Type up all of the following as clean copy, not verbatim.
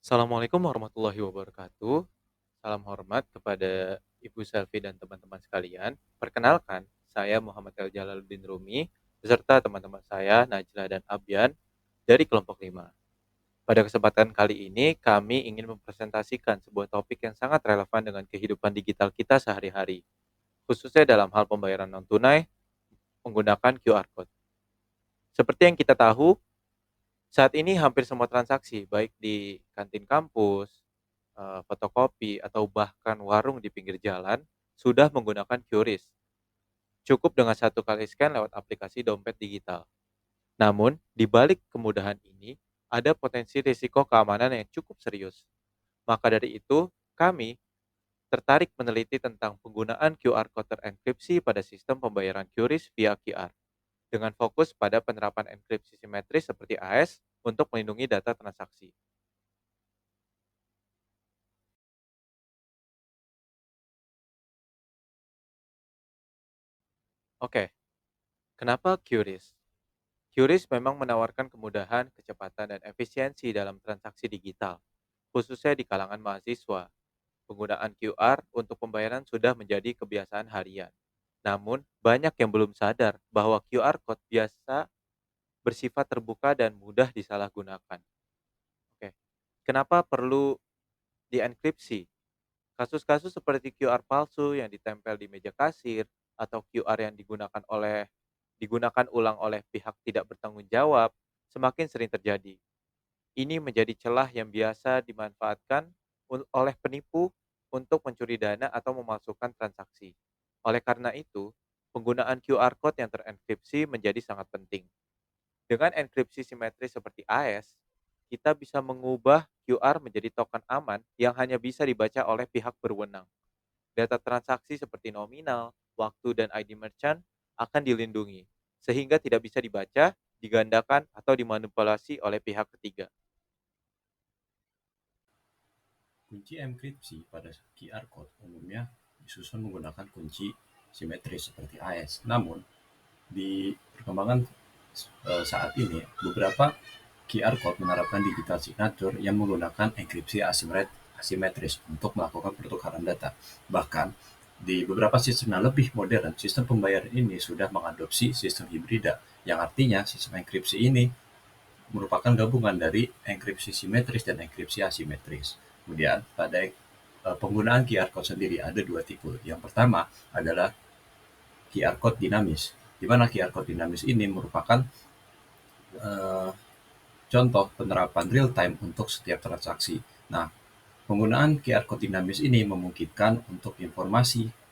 Assalamualaikum warahmatullahi wabarakatuh. Salam hormat kepada Ibu Selvi dan teman-teman sekalian. Perkenalkan, saya Muhammad El Jalaluddin Rumi, beserta teman-teman saya Najla dan Abyan dari kelompok 5. Pada kesempatan kali ini, kami ingin mempresentasikan sebuah topik yang sangat relevan dengan kehidupan digital kita sehari-hari, khususnya dalam hal pembayaran non-tunai menggunakan QR Code. Seperti yang kita tahu, saat ini hampir semua transaksi, baik di kantin kampus, fotokopi, atau bahkan warung di pinggir jalan, sudah menggunakan QRIS. Cukup dengan satu kali scan lewat aplikasi dompet digital. Namun, di balik kemudahan ini, ada potensi risiko keamanan yang cukup serius. Maka dari itu, kami tertarik meneliti tentang penggunaan QR Code terenkripsi pada sistem pembayaran QRIS via QR, dengan fokus pada penerapan enkripsi simetris seperti AES untuk melindungi data transaksi. Oke, kenapa QRIS? QRIS memang menawarkan kemudahan, kecepatan, dan efisiensi dalam transaksi digital, khususnya di kalangan mahasiswa. Penggunaan QR untuk pembayaran sudah menjadi kebiasaan harian. Namun, banyak yang belum sadar bahwa QR Code biasa bersifat terbuka dan mudah disalahgunakan. Oke, kenapa perlu dienkripsi? Kasus-kasus seperti QR palsu yang ditempel di meja kasir atau QR yang digunakan ulang oleh pihak tidak bertanggung jawab semakin sering terjadi. Ini menjadi celah yang biasa dimanfaatkan oleh penipu untuk mencuri dana atau memalsukan transaksi. Oleh karena itu, penggunaan QR code yang terenkripsi menjadi sangat penting. Dengan enkripsi simetris seperti AES, kita bisa mengubah QR menjadi token aman yang hanya bisa dibaca oleh pihak berwenang. Data transaksi seperti nominal, waktu, dan ID merchant akan dilindungi, sehingga tidak bisa dibaca, digandakan, atau dimanipulasi oleh pihak ketiga. Kunci enkripsi pada QR code umumnya disusun menggunakan kunci simetris seperti AES. Namun, di perkembangan saat ini, beberapa QR code menerapkan digital signature yang menggunakan enkripsi asimetris untuk melakukan pertukaran data. Bahkan, di beberapa sistem yang lebih modern, sistem pembayaran ini sudah mengadopsi sistem hibrida, yang artinya sistem enkripsi ini merupakan gabungan dari enkripsi simetris dan enkripsi asimetris. Kemudian pada penggunaan QR code sendiri ada dua tipe. Yang pertama adalah QR code dinamis, di mana QR code dinamis ini merupakan eh, contoh penerapan real time untuk setiap transaksi. Nah, penggunaan QR code dinamis ini memungkinkan untuk informasi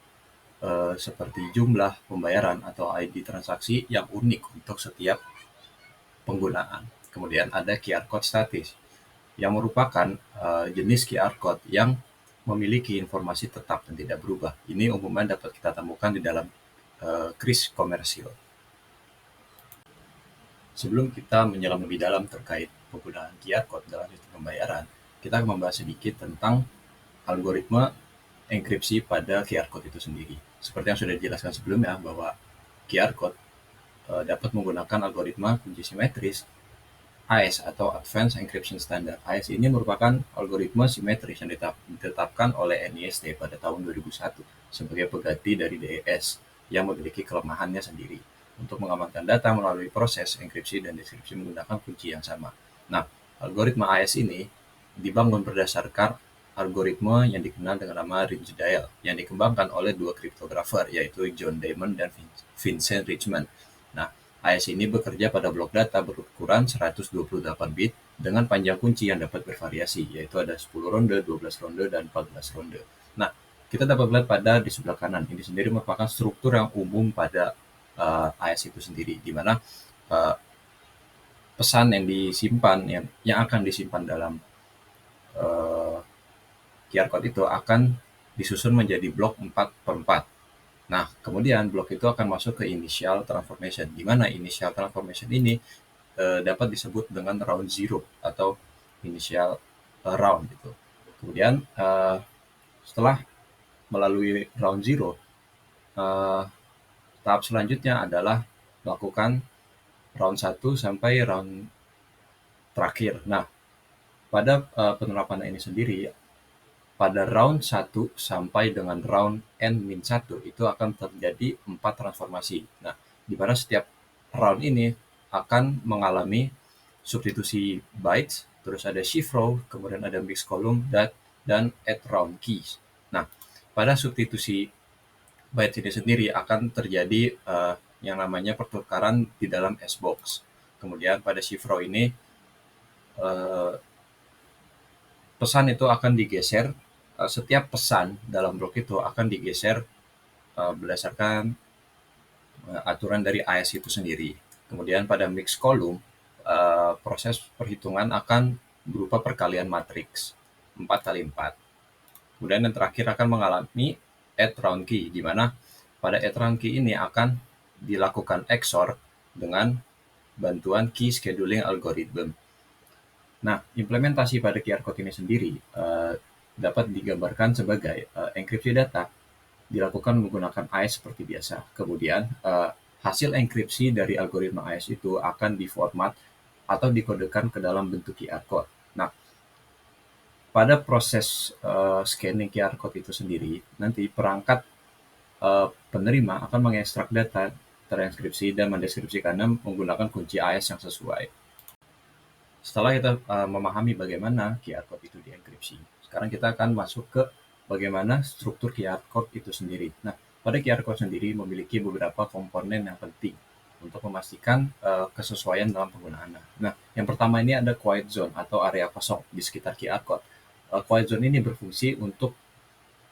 seperti jumlah pembayaran atau ID transaksi yang unik untuk setiap penggunaan. Kemudian ada QR code statis, yang merupakan jenis QR code yang memiliki informasi tetap dan tidak berubah. Ini umumnya dapat kita temukan di dalam kris komersil. Sebelum kita menyelam lebih dalam terkait penggunaan QR code dalam sistem pembayaran, kita akan membahas sedikit tentang algoritma enkripsi pada QR code itu sendiri. Seperti yang sudah dijelaskan sebelumnya, bahwa QR code dapat menggunakan algoritma kunci simetris AES atau Advanced Encryption Standard. AES ini merupakan algoritma simetris yang ditetapkan oleh NIST pada tahun 2001 sebagai pengganti dari DES yang memiliki kelemahannya sendiri untuk mengamankan data melalui proses enkripsi dan deskripsi menggunakan kunci yang sama. Nah, algoritma AES ini dibangun berdasarkan algoritma yang dikenal dengan nama Ring Dial yang dikembangkan oleh dua kriptografer, yaitu John Diamond dan Vincent Richmond. Nah, AES ini bekerja pada blok data berukuran 128 bit dengan panjang kunci yang dapat bervariasi, yaitu ada 10 ronde, 12 ronde, dan 14 ronde. Nah, kita dapat melihat pada di sebelah kanan, ini sendiri merupakan struktur yang umum pada AES itu sendiri, di mana uh, pesan yang disimpan, yang akan disimpan dalam uh, QR code itu akan disusun menjadi blok 4 per 4. Nah, kemudian blok itu akan masuk ke initial transformation, di mana initial transformation ini dapat disebut dengan round zero atau initial round gitu. Kemudian setelah melalui round zero, eh, tahap selanjutnya adalah melakukan round satu sampai round terakhir. Nah, Pada penerapan ini sendiri, pada round 1 sampai dengan round N-1 itu akan terjadi 4 transformasi. Nah, di mana setiap round ini akan mengalami substitusi bytes, terus ada shift row, kemudian ada mix column, dan add round keys. Nah, pada substitusi bytes ini sendiri akan terjadi yang namanya pertukaran di dalam S-box. Kemudian pada shift row ini eh, pesan itu akan digeser, setiap pesan dalam blok itu akan digeser berdasarkan aturan dari AES itu sendiri. Kemudian pada mix column, proses perhitungan akan berupa perkalian matriks 4 kali 4. Kemudian yang terakhir akan mengalami add round key, di mana pada add round key ini akan dilakukan XOR dengan bantuan key scheduling algorithm. Nah, implementasi pada QR code ini sendiri dapat digambarkan sebagai enkripsi data dilakukan menggunakan AES seperti biasa. Kemudian hasil enkripsi dari algoritma AES itu akan diformat atau dikodekan ke dalam bentuk QR code. Nah, pada proses scanning QR code itu sendiri, nanti perangkat penerima akan mengekstrak data terenkripsi dan mendeskripsikannya menggunakan kunci AES yang sesuai. Setelah kita memahami bagaimana QR code itu dienkripsi, sekarang kita akan masuk ke bagaimana struktur QR code itu sendiri. Nah, pada QR code sendiri memiliki beberapa komponen yang penting untuk memastikan kesesuaian dalam penggunaannya. Nah, yang pertama ini ada quiet zone atau area kosong di sekitar QR code. Quiet zone ini berfungsi untuk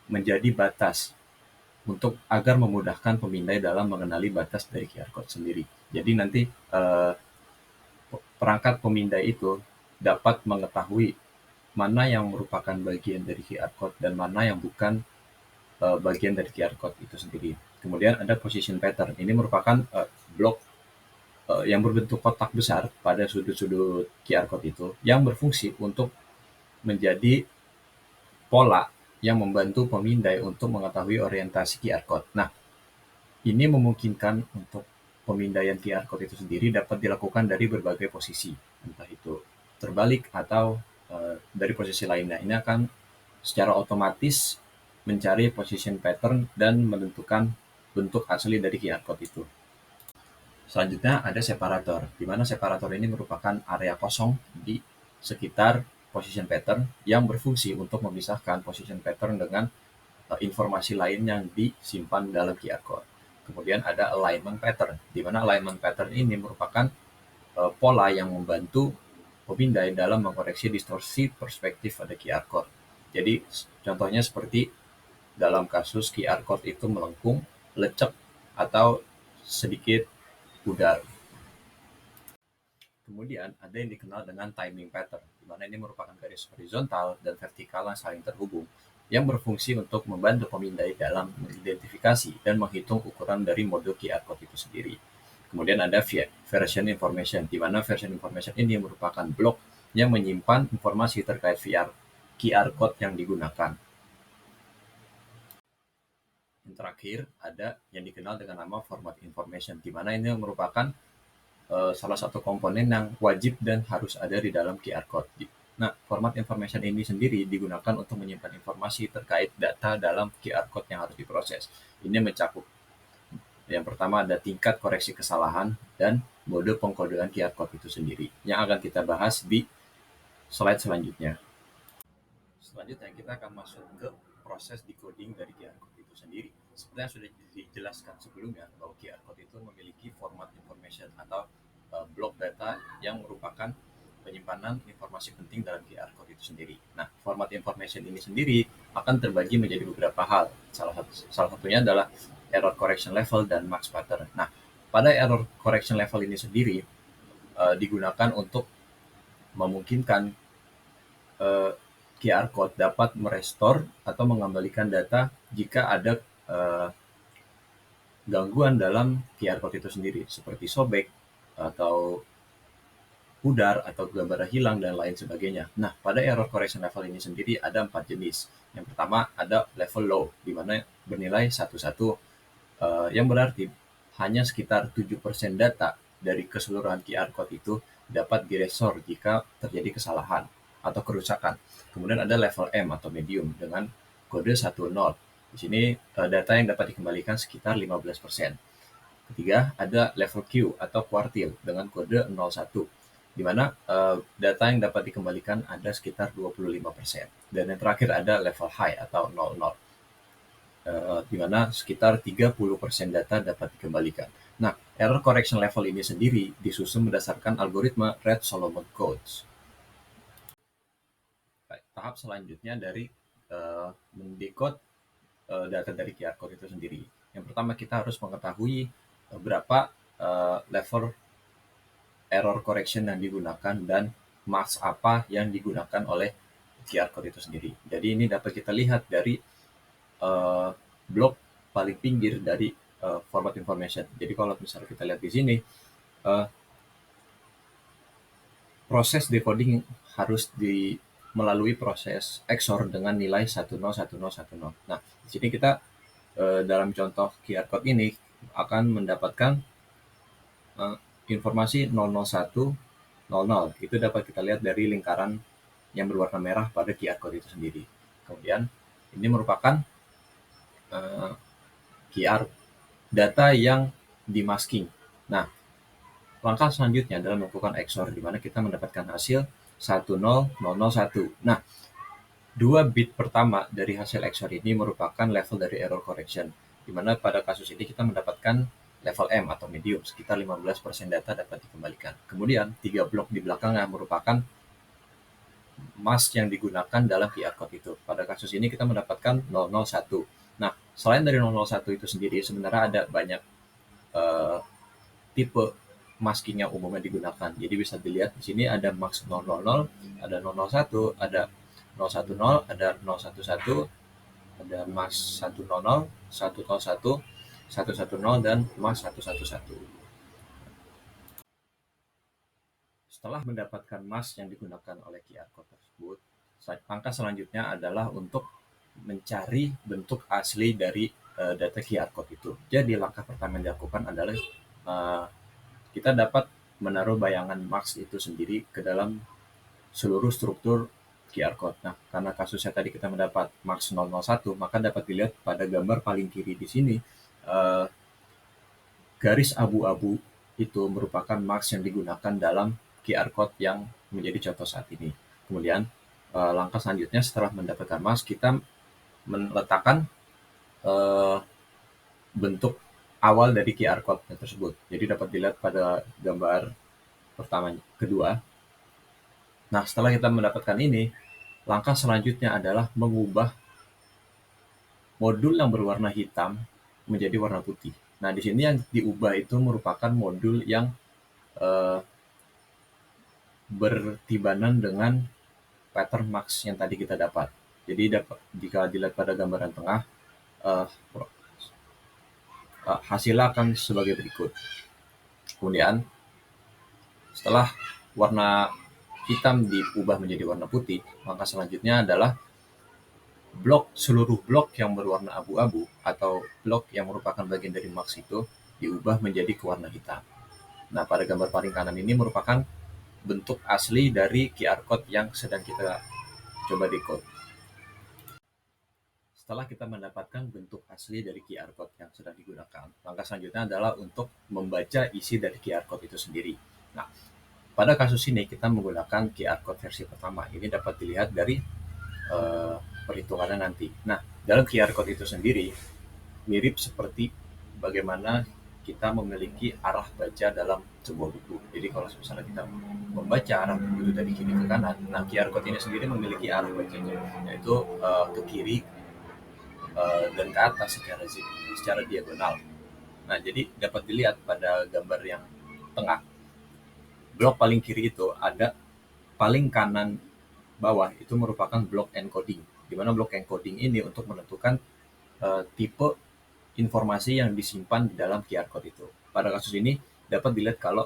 menjadi batas untuk agar memudahkan pemindai dalam mengenali batas dari QR code sendiri. Jadi nanti perangkat pemindai itu dapat mengetahui mana yang merupakan bagian dari QR code dan mana yang bukan bagian dari QR code itu sendiri. Kemudian ada position pattern. Ini merupakan blok yang berbentuk kotak besar pada sudut-sudut QR code itu yang berfungsi untuk menjadi pola yang membantu pemindai untuk mengetahui orientasi QR code. Nah, ini memungkinkan untuk pemindaian QR code itu sendiri dapat dilakukan dari berbagai posisi, entah itu terbalik atau dari posisi lainnya. Ini akan secara otomatis mencari position pattern dan menentukan bentuk asli dari QR code itu. Selanjutnya ada separator, di mana separator ini merupakan area kosong di sekitar position pattern yang berfungsi untuk memisahkan position pattern dengan informasi lain yang disimpan dalam QR code. Kemudian ada alignment pattern, di mana alignment pattern ini merupakan pola yang membantu pemindai dalam mengoreksi distorsi perspektif pada QR code. Jadi contohnya seperti dalam kasus QR code itu melengkung, lecek, atau sedikit pudar. Kemudian ada yang dikenal dengan timing pattern, di mana ini merupakan garis horizontal dan vertikal yang saling terhubung yang berfungsi untuk membantu pemindai dalam mengidentifikasi dan menghitung ukuran dari modul QR code itu sendiri. Kemudian ada version information, di mana version information ini merupakan blok yang menyimpan informasi terkait QR code yang digunakan. Yang terakhir ada yang dikenal dengan nama format information, di mana ini merupakan salah satu komponen yang wajib dan harus ada di dalam QR code. Nah, format information ini sendiri digunakan untuk menyimpan informasi terkait data dalam QR code yang harus diproses. Ini mencakup yang pertama ada tingkat koreksi kesalahan dan mode pengkodean QR code itu sendiri, yang akan kita bahas di slide selanjutnya. Selanjutnya kita akan masuk ke proses decoding dari QR code itu sendiri. Seperti yang sudah dijelaskan sebelumnya, bahwa QR code itu memiliki format information atau blok data yang merupakan penyimpanan informasi penting dalam QR code itu sendiri. Nah, format information ini sendiri akan terbagi menjadi beberapa hal. Salah satunya adalah error correction level dan max pattern. Nah, pada error correction level ini sendiri digunakan untuk memungkinkan QR code dapat merestore atau mengembalikan data jika ada gangguan dalam QR code itu sendiri, seperti sobek atau pudar atau gambar hilang dan lain sebagainya. Nah, pada error correction level ini sendiri ada 4 jenis. Yang pertama ada level low, di mana bernilai 1-1, yang berarti hanya sekitar 7% data dari keseluruhan QR code itu dapat direstore jika terjadi kesalahan. atau kerusakan. Kemudian ada level M atau medium dengan kode 10. Di sini data yang dapat dikembalikan sekitar 15%. Ketiga, ada level Q atau kuartil dengan kode 01, di mana data yang dapat dikembalikan ada sekitar 25%. Dan yang terakhir ada level high atau 00, di mana sekitar 30% data dapat dikembalikan. Nah, error correction level ini sendiri disusun berdasarkan algoritma Reed-Solomon codes. Tahap selanjutnya dari mendekode data dari QR code itu sendiri. Yang pertama, kita harus mengetahui berapa level error correction yang digunakan dan mask apa yang digunakan oleh QR code itu sendiri. Jadi ini dapat kita lihat dari blok paling pinggir dari format information. Jadi kalau misalnya kita lihat di sini, proses decoding harus melalui proses XOR dengan nilai 101010. Nah, di sini kita dalam contoh QR code ini akan mendapatkan informasi 00100. Itu dapat kita lihat dari lingkaran yang berwarna merah pada QR code itu sendiri. Kemudian ini merupakan QR data yang dimasking. Nah, langkah selanjutnya adalah melakukan XOR, di mana kita mendapatkan hasil 10001. Nah, 2 bit pertama dari hasil XOR ini merupakan level dari error correction, di mana pada kasus ini kita mendapatkan level M atau medium, sekitar 15% data dapat dikembalikan. Kemudian 3 blok di belakangnya merupakan mask yang digunakan dalam QR code itu. Pada kasus ini kita mendapatkan 001. Nah, selain dari 001 itu sendiri, sebenarnya ada banyak tipe masking yang umumnya digunakan. Jadi bisa dilihat di sini ada mask 000, ada 001, ada 010, ada 011, ada mask 100, 101, 110, dan mask 111. Setelah mendapatkan mask yang digunakan oleh QR code tersebut, langkah selanjutnya adalah untuk mencari bentuk asli dari data QR code itu. Jadi langkah pertama yang dilakukan adalah kita dapat menaruh bayangan mask itu sendiri ke dalam seluruh struktur QR code. Nah, karena kasusnya tadi kita mendapat mask 001, maka dapat dilihat pada gambar paling kiri di sini, garis abu-abu itu merupakan mask yang digunakan dalam QR code yang menjadi contoh saat ini. Kemudian langkah selanjutnya setelah mendapatkan mask, kita meletakkan bentuk awal dari QR code tersebut. Jadi dapat dilihat pada gambar kedua. Nah, setelah kita mendapatkan ini, langkah selanjutnya adalah mengubah modul yang berwarna hitam menjadi warna putih. Nah, di sini yang diubah itu merupakan modul yang bertibanan dengan pattern mask yang tadi kita dapat. Jadi jika dilihat pada gambaran tengah, hasilnya akan sebagai berikut. Kemudian setelah warna hitam diubah menjadi warna putih, langkah selanjutnya adalah seluruh blok yang berwarna abu-abu atau blok yang merupakan bagian dari mask itu diubah menjadi ke warna hitam. Nah, pada gambar paling kanan ini merupakan bentuk asli dari QR code yang sedang kita coba decode. Setelah kita mendapatkan bentuk asli dari QR code yang sedang digunakan, langkah selanjutnya adalah untuk membaca isi dari QR code itu sendiri. Nah, pada kasus ini kita menggunakan QR code versi pertama. Ini dapat dilihat dari perhitungannya nanti. Nah, dalam QR code itu sendiri mirip seperti bagaimana kita memiliki arah baca dalam sebuah buku. Jadi kalau misalnya kita membaca arah buku itu dari kiri ke kanan, nah QR code ini sendiri memiliki arah bacanya, yaitu ke kiri dan ke atas secara diagonal. Nah, jadi dapat dilihat pada gambar yang tengah, blok paling kiri itu ada paling kanan bawah itu merupakan blok encoding, di mana blok encoding ini untuk menentukan tipe informasi yang disimpan di dalam QR code itu. Pada kasus ini dapat dilihat kalau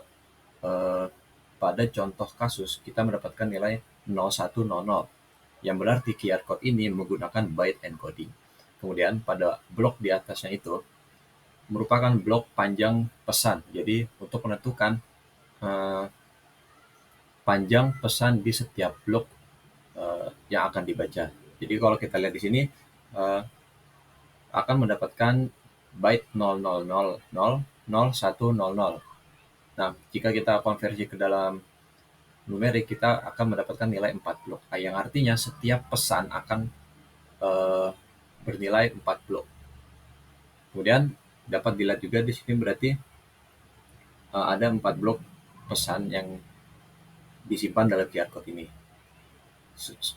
pada contoh kasus kita mendapatkan nilai 0100, yang berarti QR code ini menggunakan byte encoding. Kemudian pada blok di atasnya itu merupakan blok panjang pesan. Jadi untuk menentukan panjang pesan di setiap blok yang akan dibaca. Jadi kalau kita lihat di sini eh, akan mendapatkan byte 00000100. Nah, jika kita konversi ke dalam numerik, kita akan mendapatkan nilai 4 blok. Yang artinya setiap pesan akan eh, bernilai 4 blok. Kemudian dapat dilihat juga di sini berarti ada 4 blok pesan yang disimpan dalam QR code ini.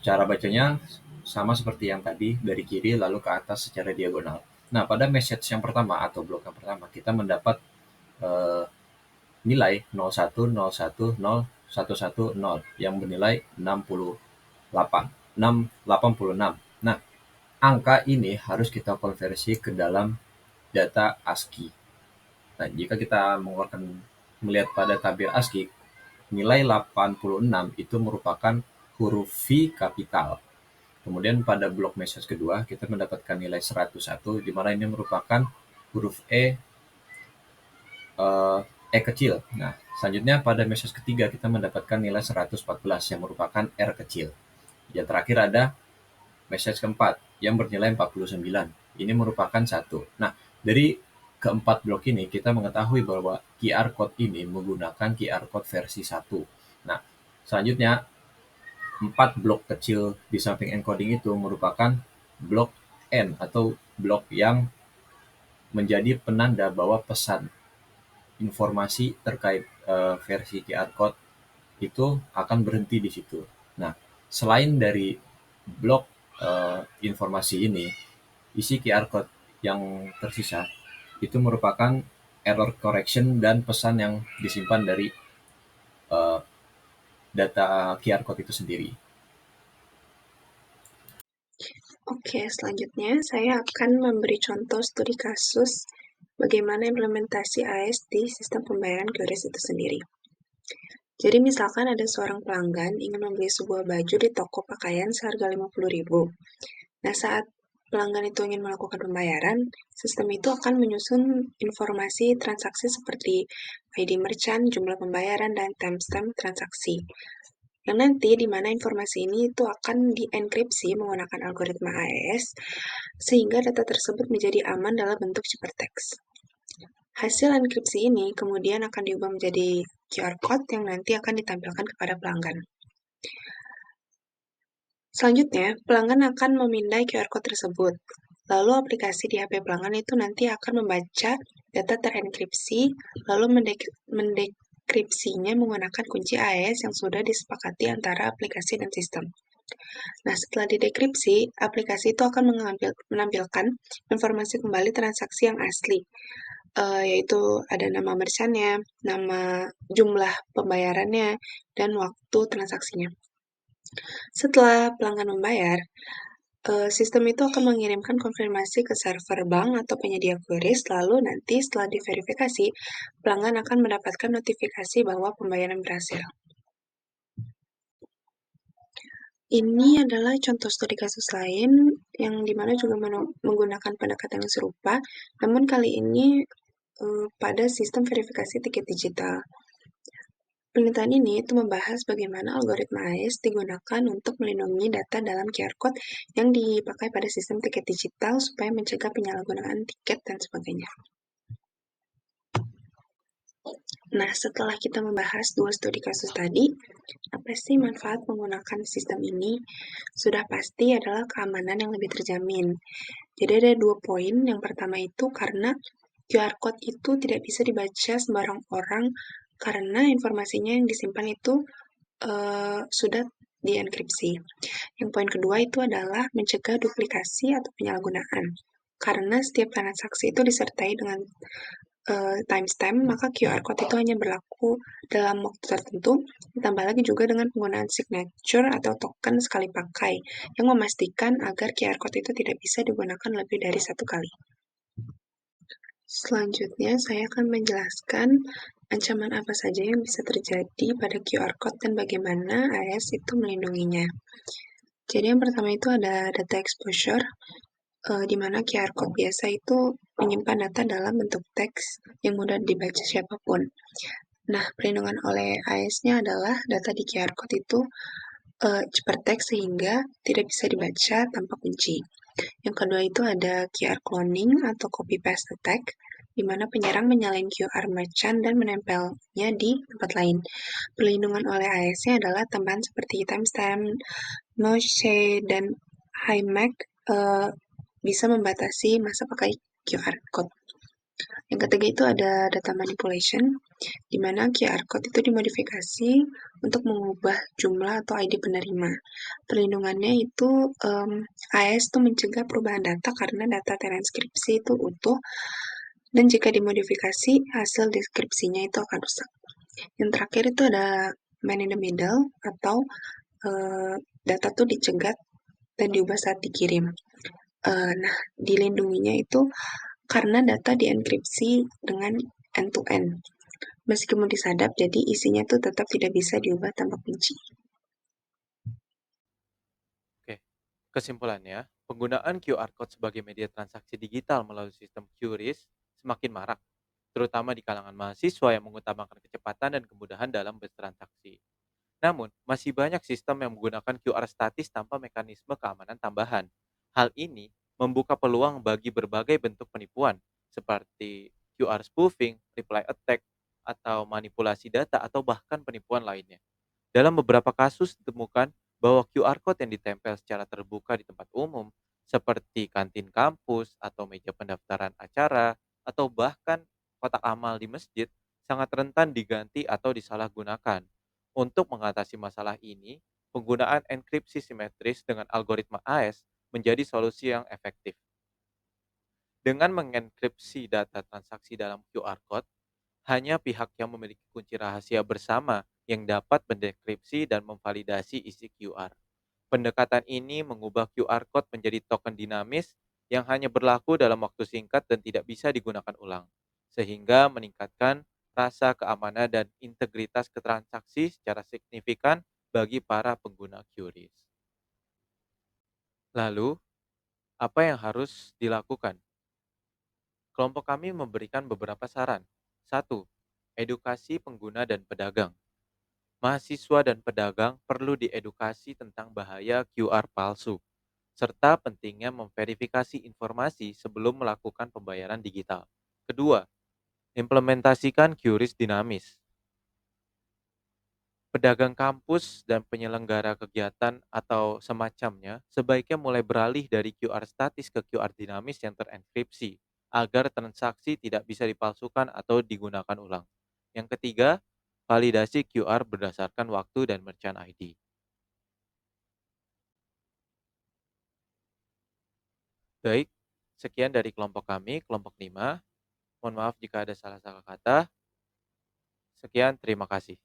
Cara bacanya sama seperti yang tadi, dari kiri lalu ke atas secara diagonal. Nah, pada message yang pertama atau blok yang pertama, kita mendapat eh, nilai 01010110 yang bernilai 686. Nah, angka ini harus kita konversi ke dalam data ASCII. Nah, jika kita melihat pada tabir ASCII, nilai 86 itu merupakan huruf V kapital. Kemudian pada blok message kedua, kita mendapatkan nilai 101, di mana ini merupakan huruf E kecil. Nah, selanjutnya pada message ketiga, kita mendapatkan nilai 114 yang merupakan R kecil. Yang terakhir ada message keempat yang bernilai 49. Ini merupakan satu. Nah, dari keempat blok ini kita mengetahui bahwa QR code ini menggunakan QR code versi 1. Nah, selanjutnya 4 blok kecil di samping encoding itu merupakan blok N atau blok yang menjadi penanda bahwa pesan informasi terkait versi QR code itu akan berhenti di situ. Nah, selain dari blok informasi ini, isi QR code yang tersisa itu merupakan error correction dan pesan yang disimpan dari uh, data QR code itu sendiri. Oke, selanjutnya saya akan memberi contoh studi kasus bagaimana implementasi AS di sistem pembayaran QRIS itu sendiri. Jadi misalkan ada seorang pelanggan ingin membeli sebuah baju di toko pakaian seharga 50.000. Nah, saat pelanggan itu ingin melakukan pembayaran, sistem itu akan menyusun informasi transaksi seperti ID merchant, jumlah pembayaran, dan timestamp transaksi. Yang nanti di mana informasi ini itu akan dienkripsi menggunakan algoritma AES sehingga data tersebut menjadi aman dalam bentuk ciphertext. Hasil enkripsi ini kemudian akan diubah menjadi QR code yang nanti akan ditampilkan kepada pelanggan. Selanjutnya, pelanggan akan memindai QR code tersebut. Lalu aplikasi di HP pelanggan itu nanti akan membaca data terenkripsi, lalu mendekripsinya menggunakan kunci AES yang sudah disepakati antara aplikasi dan sistem. Nah, setelah didekripsi, aplikasi itu akan menampilkan informasi kembali transaksi yang asli, yaitu ada nama merchant-nya, nama jumlah pembayarannya, dan waktu transaksinya. Setelah pelanggan membayar, sistem itu akan mengirimkan konfirmasi ke server bank atau penyedia QRIS, lalu nanti setelah diverifikasi, pelanggan akan mendapatkan notifikasi bahwa pembayaran berhasil. Ini adalah contoh studi kasus lain yang dimana juga menggunakan pendekatan yang serupa, namun kali ini pada sistem verifikasi tiket digital. Penelitian ini itu membahas bagaimana algoritma AES digunakan untuk melindungi data dalam QR code yang dipakai pada sistem tiket digital supaya mencegah penyalahgunaan tiket dan sebagainya. Nah, setelah kita membahas dua studi kasus tadi, apa sih manfaat menggunakan sistem ini? Sudah pasti adalah keamanan yang lebih terjamin. Jadi ada 2 poin. Yang pertama itu karena QR code itu tidak bisa dibaca sembarang orang karena informasinya yang disimpan itu sudah dienkripsi. Yang poin kedua itu adalah mencegah duplikasi atau penyalahgunaan. Karena setiap transaksi itu disertai dengan timestamp, maka QR code itu hanya berlaku dalam waktu tertentu, ditambah lagi juga dengan penggunaan signature atau token sekali pakai, yang memastikan agar QR code itu tidak bisa digunakan lebih dari satu kali. Selanjutnya, saya akan menjelaskan ancaman apa saja yang bisa terjadi pada QR code dan bagaimana AES itu melindunginya. Jadi yang pertama itu ada data exposure, di mana QR code biasa itu menyimpan data dalam bentuk teks yang mudah dibaca siapapun. Nah, perlindungan oleh AES-nya adalah data di QR code itu hypertext sehingga tidak bisa dibaca tanpa kunci. Yang kedua itu ada QR cloning atau copy paste attack, di mana penyerang menyalain QR merchant dan menempelnya di tempat lain. Perlindungan oleh AES-nya adalah tambahan seperti timestamp, noche, dan HIMAC bisa membatasi masa pakai QR code. Yang ketiga itu ada data manipulation, di mana QR code itu dimodifikasi untuk mengubah jumlah atau ID penerima. Perlindungannya itu AES itu mencegah perubahan data karena data transkripsi itu utuh, dan jika dimodifikasi, hasil deskripsinya itu akan rusak. Yang terakhir itu ada man in the middle, atau data tuh dicegat dan diubah saat dikirim. Nah, dilindunginya itu karena data dienkripsi dengan end-to-end. Meskipun disadap, jadi isinya tuh tetap tidak bisa diubah tanpa kunci. Oke, kesimpulannya, penggunaan QR Code sebagai media transaksi digital melalui sistem QRIS semakin marak, terutama di kalangan mahasiswa yang mengutamakan kecepatan dan kemudahan dalam bertransaksi. Namun, masih banyak sistem yang menggunakan QR statis tanpa mekanisme keamanan tambahan. Hal ini membuka peluang bagi berbagai bentuk penipuan, seperti QR spoofing, reply attack, atau manipulasi data atau bahkan penipuan lainnya. Dalam beberapa kasus ditemukan bahwa QR code yang ditempel secara terbuka di tempat umum, seperti kantin kampus atau meja pendaftaran acara, atau bahkan kotak amal di masjid, sangat rentan diganti atau disalahgunakan. Untuk mengatasi masalah ini, penggunaan enkripsi simetris dengan algoritma AES menjadi solusi yang efektif. Dengan mengenkripsi data transaksi dalam QR code, hanya pihak yang memiliki kunci rahasia bersama yang dapat mendekripsi dan memvalidasi isi QR. Pendekatan ini mengubah QR code menjadi token dinamis yang hanya berlaku dalam waktu singkat dan tidak bisa digunakan ulang, sehingga meningkatkan rasa keamanan dan integritas ke transaksi secara signifikan bagi para pengguna QRIS. Lalu, apa yang harus dilakukan? Kelompok kami memberikan beberapa saran. Satu, edukasi pengguna dan pedagang. Mahasiswa dan pedagang perlu diedukasi tentang bahaya QR palsu, serta pentingnya memverifikasi informasi sebelum melakukan pembayaran digital. Kedua, implementasikan QRIS dinamis. Pedagang kampus dan penyelenggara kegiatan atau semacamnya sebaiknya mulai beralih dari QR statis ke QR dinamis yang terenkripsi agar transaksi tidak bisa dipalsukan atau digunakan ulang. Yang ketiga, validasi QR berdasarkan waktu dan merchant ID. Baik, sekian dari kelompok kami, kelompok 5. Mohon maaf jika ada salah-salah kata. Sekian, terima kasih.